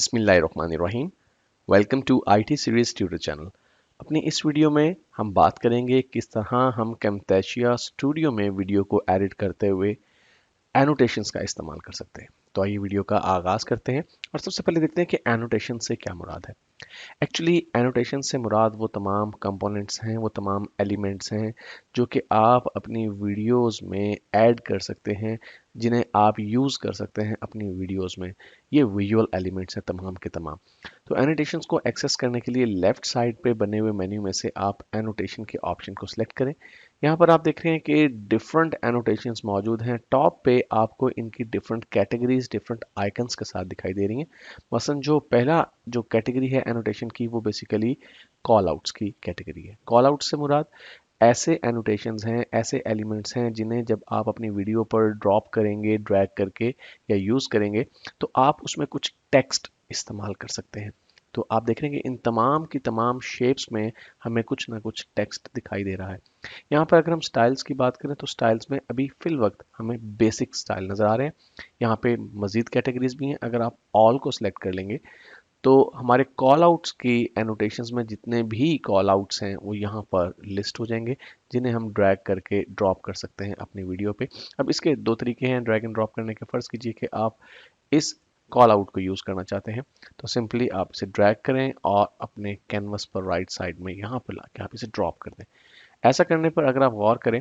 बिस्मिल्लाहिर्रहमानिर्रहीम। Welcome to IT series tutor channel. अपनी इस वीडियो में हम बात करेंगे किस तरह हम कैमटेशिया स्टूडियो में वीडियो को एडिट करते हुए एनोटेशंस का इस्तेमाल कर सकते हैं। तो आइए वीडियो का आगाज़ करते हैं और सबसे पहले देखते हैं कि एनोटेशन से क्या मुराद है। एक्चुअली एनोटेशन से मुराद वो तमाम कंपोनेंट्स हैं, वो तमाम एलिमेंट्स हैं जो कि आप अपनी वीडियोस में ऐड कर सकते हैं, जिन्हें आप यूज़ कर सकते हैं अपनी वीडियोस में। ये विजुअल एलिमेंट्स हैं तमाम के तमाम। तो एनोटेशंस को एक्सेस करने के लिए लेफ़्ट साइड पे बने हुए मेन्यू में से आप एनोटेशन के ऑप्शन को सिलेक्ट करें। यहाँ पर आप देख रहे हैं कि डिफरेंट एनोटेशंस मौजूद हैं। टॉप पे आपको इनकी डिफरेंट कैटेगरीज, डिफरेंट आइकन्स के साथ दिखाई दे रही हैं। मसलन जो पहला जो कैटेगरी है एनोटेशन की, वो बेसिकली कॉल आउट्स की कैटेगरी है। कॉल आउट से मुराद ऐसे एनोटेशंस हैं, ऐसे एलिमेंट्स हैं जिन्हें जब आप अपनी वीडियो पर ड्रॉप करेंगे, ड्रैग करके या यूज़ करेंगे तो आप उसमें कुछ टेक्स्ट इस्तेमाल कर सकते हैं। तो आप देख रहे हैं कि इन तमाम की तमाम शेप्स में हमें कुछ ना कुछ टेक्स्ट दिखाई दे रहा है। यहाँ पर अगर हम स्टाइल्स की बात करें तो स्टाइल्स में अभी फिल वक्त हमें बेसिक स्टाइल नज़र आ रहे हैं। यहाँ पे मज़ीद कैटेगरीज भी हैं। अगर आप ऑल को सिलेक्ट कर लेंगे तो हमारे कॉल आउट्स की एनोटेशंस में जितने भी कॉल आउट्स हैं वो यहाँ पर लिस्ट हो जाएंगे, जिन्हें हम ड्रैग करके ड्रॉप कर सकते हैं अपनी वीडियो पे। अब इसके दो तरीके हैं ड्रैग एंड ड्रॉप करने के। फ़र्ज़ कीजिए कि आप इस कॉल आउट को यूज़ करना चाहते हैं, तो सिंपली आप इसे ड्रैग करें और अपने कैनवस पर राइट साइड में यहाँ पर लाके आप इसे ड्रॉप कर दें। ऐसा करने पर अगर आप गौर करें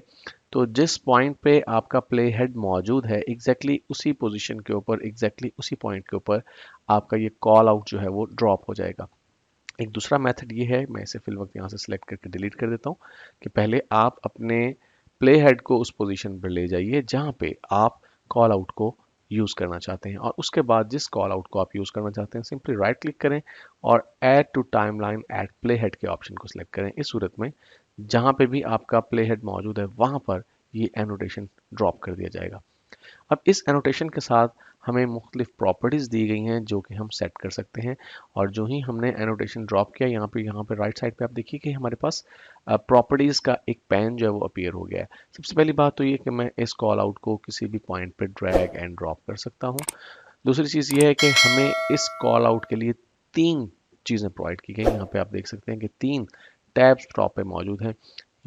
तो जिस पॉइंट पे आपका प्ले हेड मौजूद है, एग्जैक्टली उसी पोजीशन के ऊपर, एग्जैक्टली उसी पॉइंट के ऊपर आपका ये कॉल आउट जो है वो ड्रॉप हो जाएगा। एक दूसरा मेथड ये है, मैं इसे फिल वक्त यहाँ से सिलेक्ट करके डिलीट कर देता हूँ, कि पहले आप अपने प्ले हेड को उस पोजीशन पर ले जाइए जहाँ पे आप कॉल आउट को यूज़ करना चाहते हैं, और उसके बाद जिस कॉल आउट को आप यूज़ करना चाहते हैं सिंपली राइट क्लिक करें और add to timeline at play head के ऑप्शन को सिलेक्ट करें। इस सूरत में जहाँ पे भी आपका प्ले हेड मौजूद है वहाँ पर ये एनोटेशन ड्रॉप कर दिया जाएगा। अब इस एनोटेशन के साथ हमें मुख्तलिफ प्रॉपर्टीज़ दी गई हैं जो कि हम सेट कर सकते हैं। और जो ही हमने एनोटेशन ड्रॉप किया, यहाँ पे राइट साइड पे आप देखिए कि हमारे पास प्रॉपर्टीज़ का एक पैन जो है वो अपीयर हो गया है। सबसे पहली बात तो ये कि मैं इस कॉल आउट को किसी भी पॉइंट पे ड्रैग एंड ड्रॉप कर सकता हूँ। दूसरी चीज़ ये है कि हमें इस कॉल आउट के लिए तीन चीज़ें प्रोवाइड की गई। यहाँ पे आप देख सकते हैं कि तीन टैब्स टॉप पे मौजूद हैं।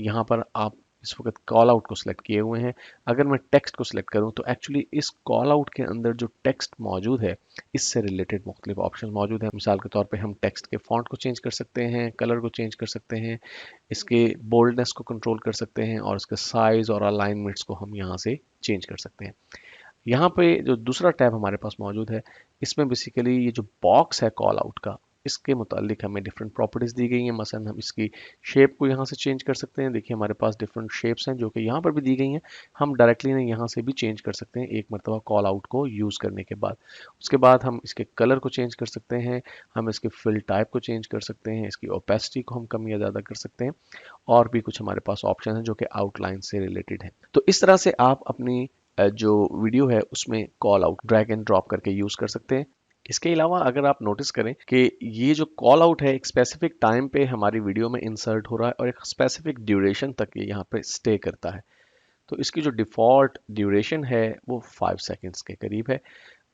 यहाँ पर आप इस वक्त कॉल आउट को सिलेक्ट किए हुए हैं। अगर मैं टेक्स्ट को सिलेक्ट करूं तो एक्चुअली इस कॉल आउट के अंदर जो टेक्स्ट मौजूद है, इससे रिलेटेड मुख्तलिफ ऑप्शन मौजूद हैं। मिसाल के तौर पे हम टेक्स्ट के फॉन्ट को चेंज कर सकते हैं, कलर को चेंज कर सकते हैं, इसके बोल्डनेस को कंट्रोल कर सकते हैं, और इसके साइज और अलाइनमेंट्स को हम यहाँ से चेंज कर सकते हैं। यहाँ पे जो दूसरा टैब हमारे पास मौजूद है, इसमें बेसिकली ये जो बॉक्स है कॉल आउट का, इसके मुतालिक हमें डिफरेंट प्रॉपर्टीज़ दी गई हैं। मसलन हम इसकी शेप को यहाँ से चेंज कर सकते हैं। देखिए हमारे पास डिफरेंट शेप्स हैं जो कि यहाँ पर भी दी गई हैं। हम डायरेक्टली ना यहाँ से भी चेंज कर सकते हैं एक मरतबा कॉल आउट को यूज़ करने के बाद। उसके बाद हम इसके कलर को चेंज कर सकते हैं, हम इसके फिल टाइप को चेंज कर सकते हैं, इसकी ओपेसिटी को हम कम या ज़्यादा कर सकते हैं, और भी कुछ हमारे पास ऑप्शन हैं जो कि आउटलाइन से रिलेटेड है। तो इस तरह से आप अपनी जो वीडियो है उसमें call out drag and drop करके यूज़ कर सकते हैं। इसके अलावा अगर आप नोटिस करें कि ये जो कॉल आउट है एक स्पेसिफिक टाइम पे हमारी वीडियो में इंसर्ट हो रहा है और एक स्पेसिफिक ड्यूरेशन तक ये यहाँ पे स्टे करता है। तो इसकी जो डिफ़ॉल्ट ड्यूरेशन है वो 5 सेकंड्स के करीब है।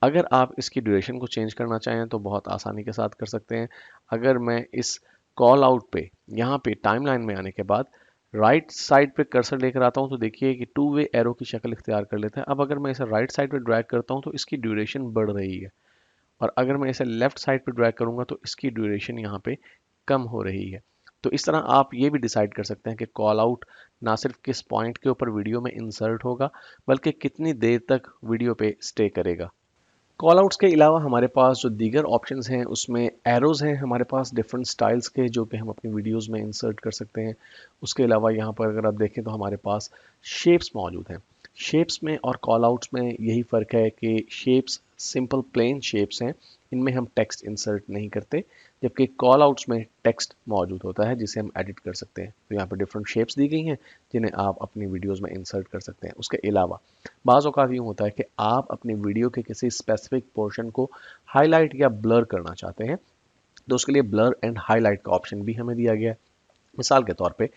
अगर आप इसकी ड्यूरेशन को चेंज करना चाहें तो बहुत आसानी के साथ कर सकते हैं। अगर मैं इस कॉल आउट पे यहाँ पे टाइमलाइन में आने के बाद राइट साइड पे कर्सर लेकर आता हूँ तो देखिए कि टू वे एरो की शक्ल इख्तियार कर लेता है। अब अगर मैं इसे राइट साइड पे ड्रैग करता हूँ तो इसकी ड्यूरेशन बढ़ रही है, और अगर मैं इसे लेफ्ट साइड पे ड्रैग करूंगा तो इसकी ड्यूरेशन यहाँ पे कम हो रही है। तो इस तरह आप ये भी डिसाइड कर सकते हैं कि कॉल आउट ना सिर्फ किस पॉइंट के ऊपर वीडियो में इंसर्ट होगा, बल्कि कितनी देर तक वीडियो पे स्टे करेगा। कॉल आउट्स के अलावा हमारे पास जो दीगर ऑप्शंस हैं उसमें एरोज़ हैं हमारे पास डिफरेंट स्टाइल्स के, जो कि हम अपनी वीडियोस में इंसर्ट कर सकते हैं। उसके अलावा यहाँ पर अगर आप देखें तो हमारे पास शेप्स मौजूद हैं। शेप्स में और कॉल आउट्स में यही फ़र्क है कि शेप्स सिंपल प्लेन शेप्स हैं, इनमें हम टेक्स्ट इंसर्ट नहीं करते, जबकि कॉल आउट्स में टेक्स्ट मौजूद होता है जिसे हम एडिट कर सकते हैं। तो यहाँ पर डिफरेंट शेप्स दी गई हैं जिन्हें आप अपनी वीडियोज़ में इंसर्ट कर सकते हैं। उसके अलावा बाज़ औक़ात यूँ होता है कि आप अपनी वीडियो के किसी स्पेसिफिक पोर्शन को हाईलाइट या ब्लर करना चाहते हैं, तो उसके लिए ब्लर एंड हाईलाइट का ऑप्शन भी हमें दिया गया है। मिसाल के तौर पे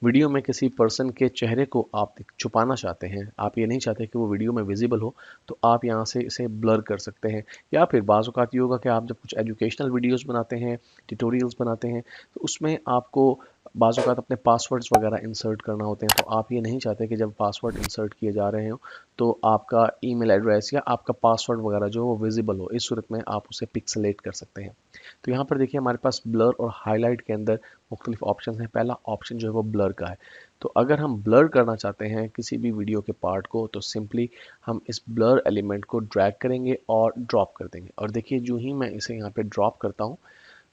वीडियो में किसी पर्सन के चेहरे को आप छुपाना चाहते हैं, आप ये नहीं चाहते कि वो वीडियो में विजिबल हो, तो आप यहाँ से इसे ब्लर कर सकते हैं। या फिर बाज़ औक़ात ये होगा कि आप जब कुछ एजुकेशनल वीडियोस बनाते हैं, ट्यूटोरियल्स बनाते हैं, तो उसमें आपको बाज़ औक़ात अपने पासवर्ड्स वगैरह इंसर्ट करना होते हैं, तो आप ये नहीं चाहते कि जब पासवर्ड इंसर्ट किए जा रहे हो तो आपका ईमेल एड्रेस या आपका पासवर्ड वगैरह जो है वो विजिबल हो। इस सूरत में आप उसे पिक्सेलेट कर सकते हैं। तो यहाँ पर देखिए हमारे पास ब्लर और हाईलाइट के अंदर मुख्तलिफ ऑप्शन हैं। पहला ऑप्शन जो है वो ब्लर का है। तो अगर हम ब्लर करना चाहते हैं किसी भी वीडियो के पार्ट को, तो सिंपली हम इस ब्लर एलिमेंट को ड्रैग करेंगे और ड्रॉप कर देंगे। और देखिए जो ही मैं इसे यहाँ पे ड्रॉप करता हूँ,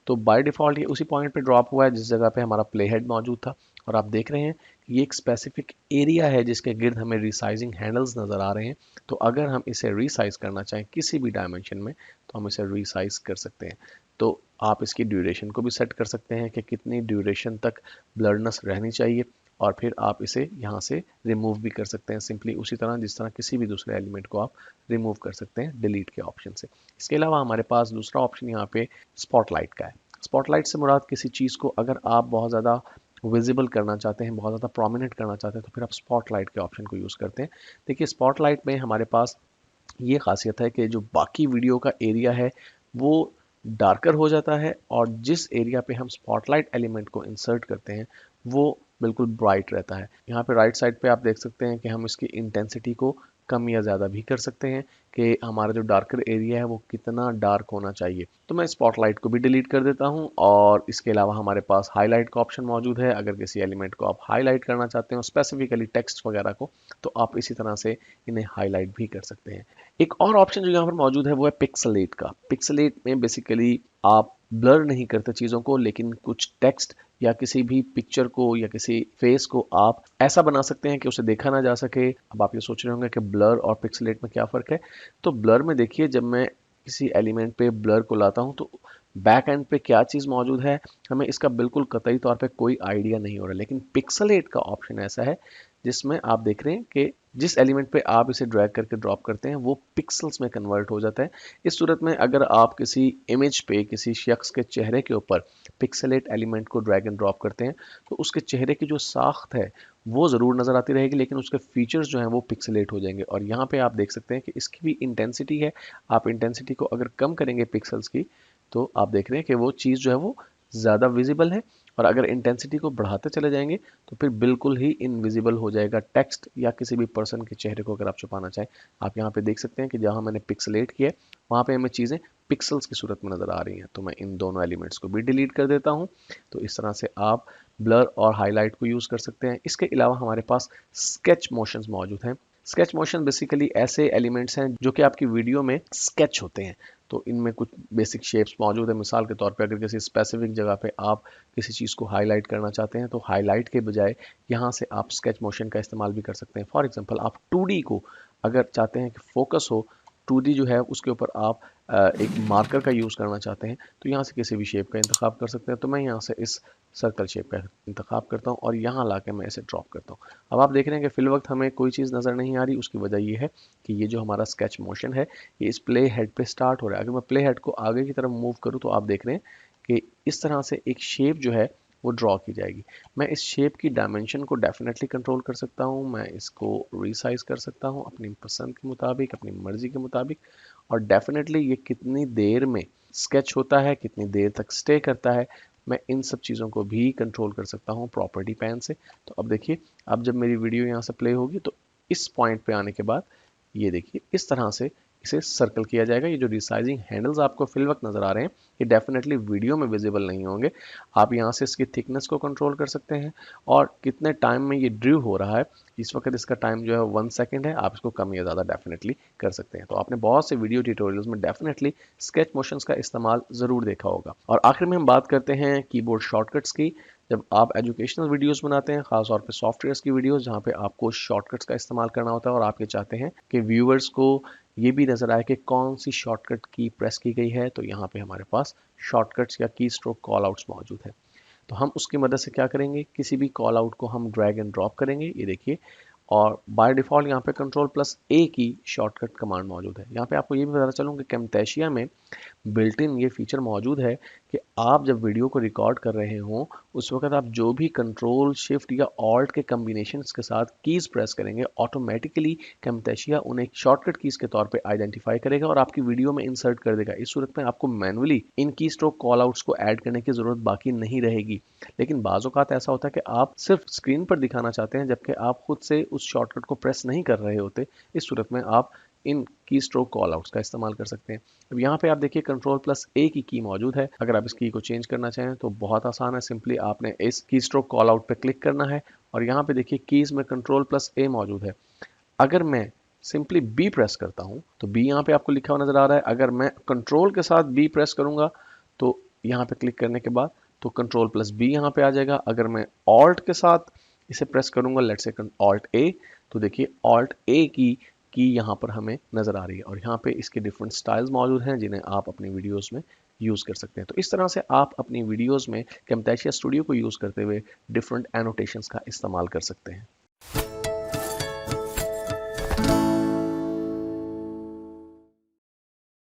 तो बाय डिफ़ॉल्ट ये उसी पॉइंट पे ड्रॉप हुआ है जिस जगह पे हमारा प्ले हेड मौजूद था। और आप देख रहे हैं कि ये एक स्पेसिफिक एरिया है जिसके गिर्द हमें रिसाइजिंग हैंडल्स नज़र आ रहे हैं। तो अगर हम इसे रिसाइज करना चाहें किसी भी डायमेंशन में, तो हम इसे रिसाइज कर सकते हैं। तो आप इसकी ड्यूरेशन को भी सेट कर सकते हैं कि कितनी ड्यूरेशन तक ब्लरनेस रहनी चाहिए, और फिर आप इसे यहाँ से रिमूव भी कर सकते हैं सिंपली उसी तरह जिस तरह किसी भी दूसरे एलिमेंट को आप रिमूव कर सकते हैं डिलीट के ऑप्शन से। इसके अलावा हमारे पास दूसरा ऑप्शन यहाँ पे स्पॉटलाइट का है। स्पॉटलाइट से मुराद किसी चीज़ को अगर आप बहुत ज़्यादा विजिबल करना चाहते हैं, बहुत ज़्यादा प्रोमिनेंट करना चाहते हैं, तो फिर आप स्पॉटलाइट के ऑप्शन को यूज़ करते हैं। देखिए स्पॉटलाइट में हमारे पास ये खासियत है कि जो बाकी वीडियो का एरिया है वो डार्कर हो जाता है, और जिस एरिया पे हम स्पॉटलाइट एलिमेंट को इंसर्ट करते हैं वो बिल्कुल ब्राइट रहता है। यहाँ पे राइट साइड पे आप देख सकते हैं कि हम इसकी इंटेंसिटी को कम या ज़्यादा भी कर सकते हैं कि हमारा जो डार्कर एरिया है वो कितना डार्क होना चाहिए। तो मैं स्पॉटलाइट को भी डिलीट कर देता हूँ। और इसके अलावा हमारे पास हाईलाइट का ऑप्शन मौजूद है। अगर किसी एलिमेंट को आप हाईलाइट करना चाहते हो, स्पेसिफिकली टेक्स्ट वगैरह को, तो आप इसी तरह से इन्हें हाईलाइट भी कर सकते हैं। एक और ऑप्शन जो यहाँ पर मौजूद है वो है पिक्सेलेट का। पिक्सेलेट में बेसिकली आप ब्लर नहीं करते चीज़ों को, लेकिन कुछ टेक्स्ट या किसी भी पिक्चर को या किसी फेस को आप ऐसा बना सकते हैं कि उसे देखा ना जा सके। अब आप ये सोच रहे होंगे कि ब्लर और पिक्सेलेट में क्या फ़र्क है। तो ब्लर में देखिए जब मैं किसी एलिमेंट पे ब्लर को लाता हूँ तो बैक एंड पे क्या चीज़ मौजूद है हमें इसका बिल्कुल कतई तौर पे कोई आइडिया नहीं हो रहा। लेकिन पिक्सेलेट का ऑप्शन ऐसा है जिसमें आप देख रहे हैं कि जिस एलिमेंट पे आप इसे ड्रैग करके ड्रॉप करते हैं वो पिक्सल्स में कन्वर्ट हो जाता है। इस सूरत में अगर आप किसी इमेज पे किसी शख्स के चेहरे के ऊपर पिक्सेलेट एलिमेंट को ड्रैग एंड ड्रॉप करते हैं, तो उसके चेहरे की जो साख्त है वो ज़रूर नज़र आती रहेगी, लेकिन उसके फीचर्स जो हैं वो पिक्सेलेट हो जाएंगे। और यहाँ पे आप देख सकते हैं कि इसकी भी इंटेंसिटी है। आप इंटेंसिटी को अगर कम करेंगे पिक्सल्स की, तो आप देख रहे हैं कि वो चीज़ जो है वो ज़्यादा विजिबल है। और अगर इंटेंसिटी को बढ़ाते चले जाएंगे तो फिर बिल्कुल ही इनविजिबल हो जाएगा टेक्स्ट या किसी भी पर्सन के चेहरे को अगर आप छुपाना चाहें। आप यहाँ पे देख सकते हैं कि जहाँ मैंने पिक्सेलेट किया है वहाँ पे हमें चीज़ें पिक्सल्स की सूरत में नज़र आ रही हैं। तो मैं इन दोनों एलिमेंट्स को भी डिलीट कर देता हूँ। तो इस तरह से आप ब्लर और हाईलाइट को यूज़ कर सकते हैं। इसके अलावा हमारे पास स्केच मोशंस मौजूद हैं। स्केच मोशन बेसिकली ऐसे एलिमेंट्स हैं जो कि आपकी वीडियो में स्केच होते हैं। तो इनमें कुछ बेसिक शेप्स मौजूद है। मिसाल के तौर पे अगर किसी स्पेसिफिक जगह पे आप किसी चीज़ को हाईलाइट करना चाहते हैं, तो हाईलाइट के बजाय यहाँ से आप स्केच मोशन का इस्तेमाल भी कर सकते हैं। फॉर एग्जांपल आप 2D को अगर चाहते हैं कि फोकस हो, 2D जो है उसके ऊपर आप एक मार्कर का यूज़ करना चाहते हैं, तो यहाँ से किसी भी शेप का इंतखाब कर सकते हैं। तो मैं यहाँ से इस सर्कल शेप का इंतखाब करता हूँ और यहाँ ला के मैं इसे ड्रॉप करता हूँ। अब आप देख रहे हैं कि फिल वक्त हमें कोई चीज़ नज़र नहीं आ रही। उसकी वजह ये है कि ये जो हमारा स्केच मोशन है ये इस प्ले हेड पे स्टार्ट हो रहा है। अगर मैं प्ले हेड को आगे की तरफ मूव करूँ तो आप देख रहे हैं कि इस तरह से एक शेप जो है वो ड्रॉ की जाएगी। मैं इस शेप की डायमेंशन को डेफिनेटली कंट्रोल कर सकता हूँ। मैं इसको रिसाइज कर सकता हूँ अपनी पसंद के मुताबिक, अपनी मर्जी के मुताबिक। और डेफिनेटली ये कितनी देर में स्केच होता है, कितनी देर तक स्टे करता है, मैं इन सब चीज़ों को भी कंट्रोल कर सकता हूँ प्रॉपर्टी पैन से। तो अब देखिए, अब जब मेरी वीडियो यहाँ से प्ले होगी तो इस पॉइंट पे आने के बाद ये देखिए इस तरह से इसे सर्कल किया जाएगा। ये जो रिसाइजिंग हैंडल्स आपको फिल वक्त नज़र आ रहे हैं ये डेफिनेटली वीडियो में विजिबल नहीं होंगे। आप यहाँ से इसकी थिकनेस को कंट्रोल कर सकते हैं और कितने टाइम में ये ड्रू हो रहा है। इस वक्त इसका टाइम जो है 1 सेकंड है। आप इसको कम या ज़्यादा डेफिनेटली कर सकते हैं। तो आपने बहुत से वीडियो ट्यूटोरियल्स में डेफिनेटली स्केच मोशंस का इस्तेमाल ज़रूर देखा होगा। और आखिर में हम बात करते हैं कीबोर्ड शॉर्टकट्स की। जब आप एजुकेशनल वीडियोस बनाते हैं, खास तौर पे सॉफ्टवेयर्स की वीडियोस जहाँ पे आपको शॉर्टकट्स का इस्तेमाल करना होता है और आप ये चाहते हैं कि व्यूअर्स को ये भी नज़र आए कि कौन सी शॉर्टकट की प्रेस की गई है, तो यहाँ पे हमारे पास शॉर्टकट्स या की स्ट्रोक कॉल आउट्स मौजूद है। तो हम उसकी मदद से क्या करेंगे, किसी भी कॉल आउट को हम ड्रैग एंड ड्रॉप करेंगे, ये देखिए, और बाय डिफ़ॉल्ट यहाँ पे कंट्रोल प्लस ए की शॉर्टकट कमांड मौजूद है। यहाँ पे आपको ये भी पता चलूँ कि कैमटेशिया में बिल्ट इन ये फीचर मौजूद है कि आप जब वीडियो को रिकॉर्ड कर रहे हों उस वक्त आप जो भी कंट्रोल शिफ्ट या ऑल्ट के कम्बिनेशंस के साथ कीज़ प्रेस करेंगे, ऑटोमेटिकली कैमटेशिया उन्हें शॉर्टकट कीज़ के तौर पे आइडेंटिफाई करेगा और आपकी वीडियो में इंसर्ट कर देगा। इस सूरत में आपको मैनुअली इन की स्ट्रोक कॉल आउट्स को ऐड करने की ज़रूरत बाकी नहीं रहेगी। लेकिन बाज़ औक़ात ऐसा होता है कि आप सिर्फ स्क्रीन पर दिखाना चाहते हैं जबकि आप खुद से उस शॉर्टकट को प्रेस नहीं कर रहे होते। इस सूरत में आप इन की स्ट्रोक कॉल आउट्स का इस्तेमाल कर सकते हैं। अब यहाँ पे आप देखिए कंट्रोल प्लस ए की मौजूद है। अगर आप इस की को चेंज करना चाहें तो बहुत आसान है, सिंपली आपने इस की स्ट्रोक कॉल आउट पे क्लिक करना है और यहाँ पे देखिए कीज में कंट्रोल प्लस ए मौजूद है। अगर मैं सिंपली बी प्रेस करता हूँ तो बी यहाँ पे आपको लिखा हुआ नजर आ रहा है। अगर मैं कंट्रोल के साथ बी प्रेस करूंगा तो यहाँ पे क्लिक करने के बाद तो कंट्रोल प्लस बी यहाँ पे आ जाएगा। अगर मैं ऑल्ट के साथ इसे प्रेस करूंगा, लेट से ऑल्ट ए, तो देखिए ऑल्ट ए की यहाँ पर हमें नज़र आ रही है और यहाँ पे इसके डिफरेंट स्टाइल्स मौजूद हैं जिन्हें आप अपनी वीडियोस में यूज़ कर सकते हैं। तो इस तरह से आप अपनी वीडियोस में कैमटेशिया स्टूडियो को यूज़ करते हुए डिफरेंट एनोटेशंस का इस्तेमाल कर सकते हैं।